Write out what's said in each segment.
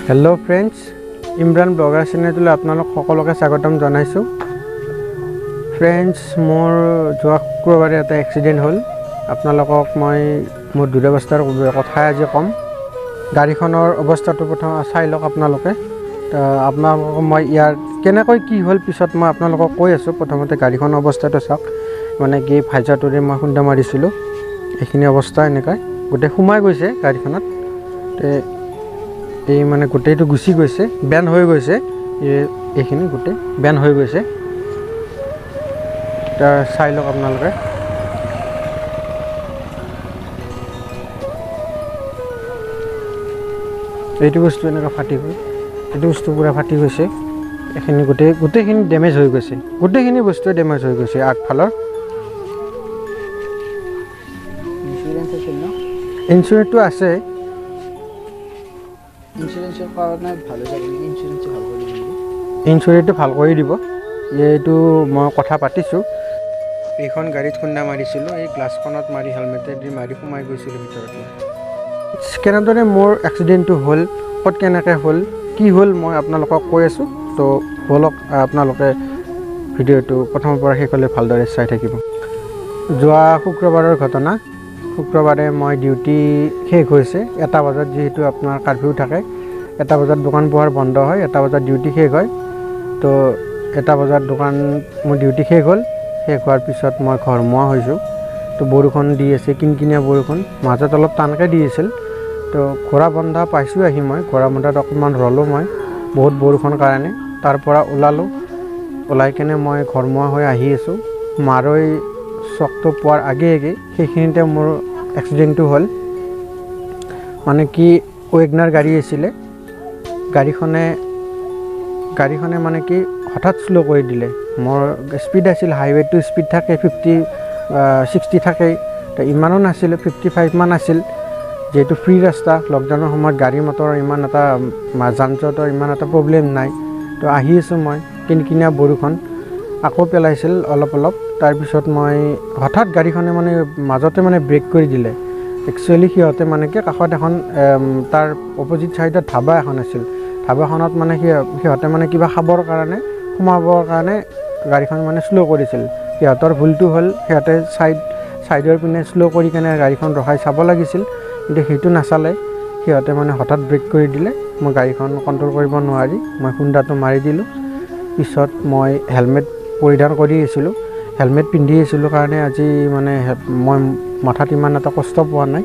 Hello friends, Imran ब्लॉगार channel आपनालोक सकलोके स्वागतम जनाइছোঁ। Friends, मोर जोৱা শুক্ৰবাৰে এটা এক্সিডেণ্ট হ'ল। আপোনালোকক মই মোৰ দুৰৱস্থাৰ কথা আজি ক'ম। গাড়ীখনৰ অৱস্থাটো প্ৰথম চাই লওক আপোনালোকে। আপোনালোকক মই ইয়াৰ কেনেকৈ কি হ'ল পিছত মই আপোনালোকক কৈ আছোঁ। প্ৰথমতে গাড়ীখনৰ অৱস্থাটো চাওক, মানে কি ভাইজাটোৰে মই খুন্দা মাৰিছিলোঁ, এইখিনি অৱস্থা এনেকৈ গোটেই সোমাই গৈছে গাড়ীখনত। এই মানে গোটেইটো গুচি গৈছে, বেন হৈ গৈছে, এইখিনি গোটেই বেন হৈ গৈছে। চাই লওক আপোনালোকে। এইটো বস্তু এনেকৈ ফাটি গ'ল, এইটো বস্তু পূৰা ফাটি গৈছে। এইখিনি গোটেইখিনি ডেমেজ হৈ গৈছে, গোটেইখিনি বস্তুৱে ডেমেজ হৈ গৈছে আগফালৰ। ইঞ্চুৰেঞ্চটো আছে। ইঞ্চুৰেঞ্চটো ভাল কৰি দিব, এইটো মই কথা পাতিছোঁ। এইখন গাড়ীত খুন্দা মাৰিছিলোঁ, এই গ্লাছখনত মাৰি হেলমেটেদি মাৰি সোমাই গৈছিলোঁ ভিতৰত। কেনেদৰে মোৰ এক্সিডেণ্টটো হ'ল, ক'ত কেনেকৈ হ'ল, কি হ'ল, মই আপোনালোকক কৈ আছোঁ। তো ব'লক আপোনালোকে ভিডিঅ'টো প্ৰথমৰ পৰা শেষলৈ ভালদৰে চাই থাকিব। যোৱা শুক্ৰবাৰৰ ঘটনা। শুক্ৰবাৰে মই ডিউটি শেষ হৈছে 1টা বজাত, যিহেতু আপোনাৰ কাৰ্ফিউ থাকে। 1টা বজাত দোকান পোহাৰ বন্ধ হয়, 1টা বজাত ডিউটি শেষ হয়। তো 1টা বজাত দোকান মোৰ ডিউটি শেষ হ'ল। শেষ হোৱাৰ পিছত মই ঘৰমুৱা হৈছোঁ। তো বৰষুণ দি আছে, কিনকিনীয়া বৰষুণ, মাজত অলপ টানকৈ দি আছিল। তো ঘোঁৰা বন্ধা পাইছোঁ আহি, মই ঘোঁৰা বন্ধাত অকণমান ৰ'লোঁ মই, বহুত বৰষুণৰ কাৰণে। তাৰ পৰা ওলালোঁ, ওলাই কেনে মই ঘৰমুৱা হৈ আহি আছোঁ। মাৰৈ চকটো পোৱাৰ আগে সেইখিনিতে মোৰ এক্সিডেণ্টটো হ'ল। মানে কি ৱেগনাৰ গাড়ী আছিলে, গাড়ীখনে মানে কি হঠাৎ শ্ল' কৰি দিলে। মোৰ স্পীড আছিল, হাইৱেটো স্পীড থাকে 50-60 থাকেই, তো ইমানো নাছিল, 55 মান আছিল। যিহেতু ফ্ৰী ৰাস্তা, লকডাউনৰ সময়ত গাড়ী মটৰৰ ইমান এটা যান জঁটৰ ইমান এটা প্ৰব্লেম নাই। তো আহি আছোঁ মই, কিনকিনীয়া বৰষুণ আকৌ পেলাইছিল অলপ। তাৰপিছত মই হঠাৎ গাড়ীখনে মানে মাজতে মানে ব্ৰেক কৰি দিলে। একচুৱেলি সিহঁতে মানে কি কাষত এখন তাৰ অপজিট ছাইডত ধাবা এখন আছিল। ধাবাখনত মানে সিহঁতে মানে কিবা খাবৰ কাৰণে, সোমাবৰ কাৰণে গাড়ীখন মানে শ্ল' কৰিছিল। সিহঁতৰ ভুলটো হ'ল, সিহঁতে ছাইডৰ পিনে শ্ল' কৰি কেনে গাড়ীখন ৰখাই চাব লাগিছিল, কিন্তু সেইটো নাচালে। সিহঁতে মানে হঠাৎ ব্ৰেক কৰি দিলে। মই গাড়ীখন কণ্ট্ৰল কৰিব নোৱাৰি মই খুন্দাটো মাৰি দিলোঁ। পিছত মই হেলমেট পৰিধান কৰি আছিলোঁ, হেলমেট পিন্ধি আছিলোঁ কাৰণে আজি মানে মই মাথাত ইমান এটা কষ্ট পোৱা নাই।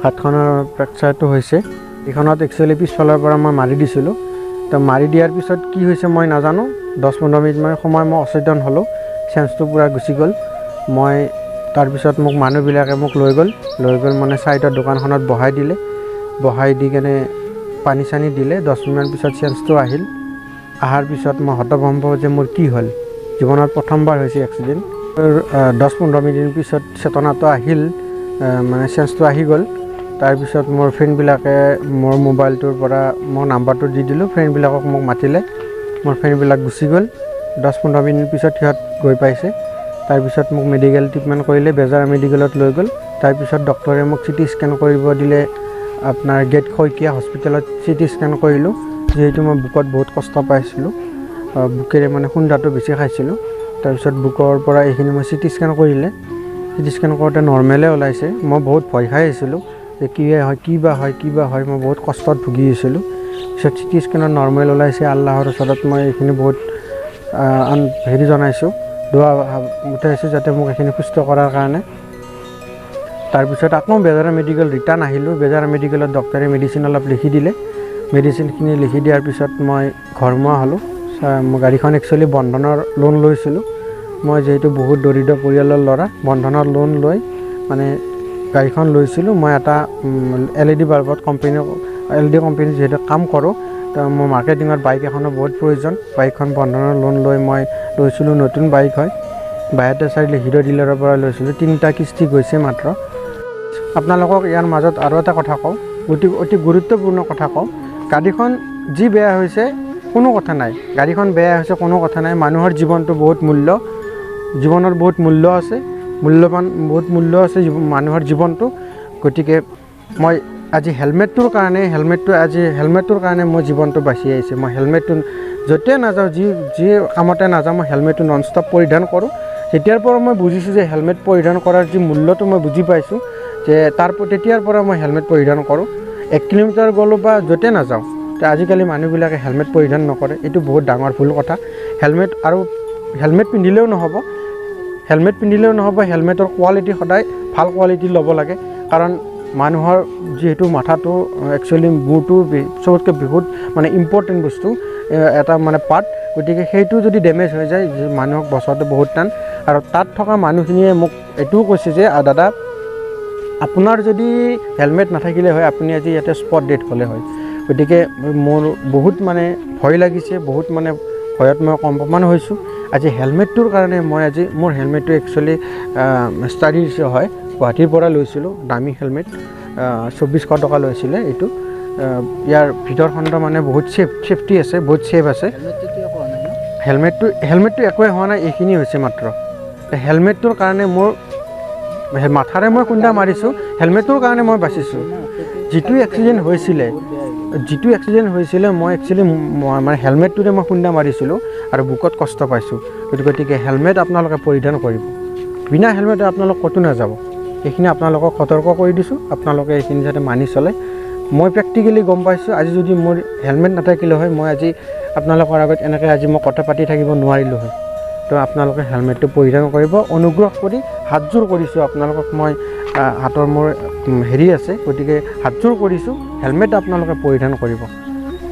হাতখনৰ ফ্ৰেকচাৰটো হৈছে। এইখনত একচুৱেলি পিছফালৰ পৰা মই মাৰি দিছিলোঁ। তো মাৰি দিয়াৰ পিছত কি হৈছে মই নাজানো, 10-15 মিনিটমান সময় মই অচেতন হ'লোঁ, চেঞ্চটো পূৰা গুচি গ'ল। মই তাৰপিছত মানুহবিলাকে মোক লৈ গ'ল মানে ছাইডৰ দোকানখনত বহাই দি কেনে পানী চানী দিলে। 10 মিনিটমান পিছত চেঞ্চটো আহিল। অহাৰ পিছত মই হতভম্ব যে মোৰ কি হ'ল, জীৱনত প্ৰথমবাৰ হৈছে এক্সিডেণ্ট। 10-15 মিনিট পিছত চেতনাটো আহিল, মানে চেঞ্চটো আহি গ'ল। তাৰপিছত মোৰ ফ্ৰেণ্ডবিলাকে মোৰ মোবাইলটোৰ পৰা মোৰ নাম্বাৰটো দি দিলোঁ, ফ্ৰেণ্ডবিলাকক মোক মাতিলে। মোৰ ফ্ৰেণ্ডবিলাক গুচি গ'ল। 10-15 মিনিট পিছত সিহঁত গৈ পাইছে। তাৰপিছত মোক মেডিকেল ট্ৰিটমেণ্ট কৰিলে, বেজাৰ মেডিকেলত লৈ গ'ল। তাৰপিছত ডক্টৰে মোক CT স্কেন কৰিব দিলে, আপোনাৰ গেট শইকীয়া হস্পিটেলত CT স্কেন কৰিলোঁ। যিহেতু মই বুকত বহুত কষ্ট পাইছিলোঁ, বুকেৰে মানে খুন্দাটো বেছি খাইছিলোঁ। তাৰপিছত বুকৰ পৰা এইখিনি মই CT স্কেন কৰিলে। CT স্কেন কৰোঁতে নৰ্মেলে ওলাইছে। মই বহুত ভয় খাই আছিলোঁ যে কি বা হয়, মই বহুত কষ্টত ভুগি আছিলোঁ। পিছত CT স্কেনত নৰ্মেল ওলাইছে। আল্লাহৰ ওচৰত মই এইখিনি বহুত জনাইছোঁ, দোৱা উঠাইছোঁ যাতে মোক এইখিনি সুস্থ কৰাৰ কাৰণে। তাৰপিছত আকৌ বেজাৰা মেডিকেল ৰিটাৰ্ণ আহিলোঁ। বেজাৰা মেডিকেলত ডক্টৰে মেডিচিন অলপ লিখি দিলে। মেডিচিনখিনি লিখি দিয়াৰ পিছত মই ঘৰমুৱা হ'লোঁ। মই গাড়ীখন একচুৱেলি বন্ধনৰ লোন লৈছিলোঁ। মই যিহেতু বহুত দৰিদ্ৰ পৰিয়ালৰ ল'ৰা, বন্ধনৰ লোন লৈ মানে গাড়ীখন লৈছিলোঁ। মই এটা LED বাল্বত LED কোম্পানীত যিহেতু কাম কৰোঁ, তো মোৰ মাৰ্কেটিঙত বাইক এখনৰ বহুত প্ৰয়োজন। বাইকখন বন্ধনৰ লোন লৈ মই লৈছিলোঁ, নতুন বাইক হয়, 72 চাৰিআলি হিৰ' ডিলাৰৰ পৰা লৈছিলোঁ। 3টা কিস্তি গৈছে মাত্ৰ। আপোনালোকক ইয়াৰ মাজত আৰু এটা কথা কওঁ, অতি গুৰুত্বপূৰ্ণ কথা কওঁ। গাড়ীখন যি বেয়া হৈছে কোনো কথা নাই, গাড়ীখন বেয়া হৈছে কোনো কথা নাই। মানুহৰ জীৱনটো বহুত মূল্য, জীৱনৰ বহুত মূল্য আছে, মূল্যৱান বহুত মূল্য আছে মানুহৰ জীৱনটো। গতিকে মই আজি হেলমেটটোৰ কাৰণে মই জীৱনটো বাচি আহিছে। মই হেলমেটটো য'তে নাযাওঁ, যি কামতে নাযাওঁ, মই হেলমেটটো নন ষ্টপ পৰিধান কৰোঁ। তেতিয়াৰ পৰা মই বুজিছোঁ যে হেলমেট পৰিধান কৰাৰ যি মূল্যটো মই বুজি পাইছোঁ, যে তেতিয়াৰ পৰা মই হেলমেট পৰিধান কৰোঁ। 1 কিলোমিটাৰ গ'লোঁ বা য'তে নাযাওঁ, আজিকালি মানুহবিলাকে হেলমেট পৰিধান নকৰে। এইটো বহুত ডাঙৰ ভুল কথা। হেলমেট পিন্ধিলেও নহ'ব, হেলমেটৰ কোৱালিটি সদায় ভাল কোৱালিটি ল'ব লাগে। কাৰণ মানুহৰ যিহেতু মাথাটো একচুৱেলি মূৰটো চবতকৈ বহুত মানে ইম্পৰ্টেণ্ট বস্তু, এটা মানে পাৰ্ট। গতিকে সেইটো যদি ডেমেজ হৈ যায়, মানুহক বচাওঁতে বহুত টান। আৰু তাত থকা মানুহখিনিয়ে মোক এইটোও কৈছে যে দাদা, আপোনাৰ যদি হেলমেট নাথাকিলে হয়, আপুনি আজি ইয়াতে স্পট ডেথ হ'লে হয়। গতিকে মোৰ বহুত মানে ভয় লাগিছে, বহুত মানে ভয়ত মই কম্পমান হৈছোঁ। আজি হেলমেটটোৰ কাৰণে মোৰ হেলমেটটো একচুৱেলি ষ্টাডিছ হয়, গুৱাহাটীৰ পৰা লৈছিলোঁ। দামী হেলমেট, 2400 টকা লৈছিলে এইটো। ইয়াৰ ভিতৰখন মানে বহুত ছেফটি আছে, বহুত ছেফ আছে। হেলমেটটো একোৱে হোৱা নাই, এইখিনি হৈছে মাত্ৰ। হেলমেটটোৰ কাৰণে মোৰ মাথাৰে মই খুন্দা মাৰিছোঁ, হেলমেটটোৰ কাৰণে মই বাচিছোঁ। যিটো এক্সিডেণ্ট হৈছিলে মই একচুৱেলি মানে হেলমেটটোৰে মই খুন্দা মাৰিছিলোঁ আৰু বুকত কষ্ট পাইছোঁ। গতিকে হেলমেট আপোনালোকে পৰিধান কৰিব। বিনা হেলমেটে আপোনালোক ক'তো নাযাব। এইখিনি আপোনালোকক সতৰ্ক কৰি দিছোঁ, আপোনালোকে এইখিনি যাতে মানি চলে। মই প্ৰেক্টিকেলি গম পাইছোঁ, আজি যদি মোৰ হেলমেট নাথাকিলে হয়, মই আজি আপোনালোকৰ আগত এনেকৈ আজি মই কথা পাতি থাকিব নোৱাৰিলোঁ হয়। তো আপোনালোকে হেলমেটটো পৰিধান কৰিব। অনুগ্ৰহ কৰি হাতযোৰ কৰিছোঁ আপোনালোকক, মই হাতৰ মোৰ হেৰি আছে, গতিকে হাতযোৰ কৰিছোঁ, হেলমেট আপোনালোকে পৰিধান কৰিব।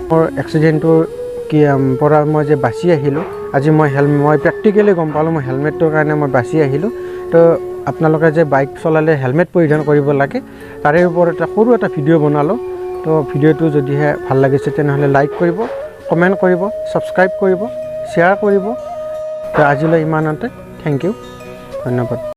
মোৰ এক্সিডেণ্টটোৰ পৰা মই যে বাচি আহিলোঁ, আজি মই প্ৰেক্টিকেলি গম পালোঁ, মই হেলমেটটোৰ কাৰণে মই বাচি আহিলোঁ। তো আপোনালোকে যে বাইক চলালে হেলমেট পৰিধান কৰিব লাগে, তাৰে ওপৰত সৰু এটা ভিডিঅ' বনালোঁ। তো ভিডিঅ'টো যদিহে ভাল লাগিছে তেনেহ'লে লাইক কৰিব, কমেণ্ট কৰিব, ছাবস্ক্ৰাইব কৰিব, শ্বেয়াৰ কৰিব। তো আজিলৈ ইমানতে, থেংক ইউ, ধন্যবাদ।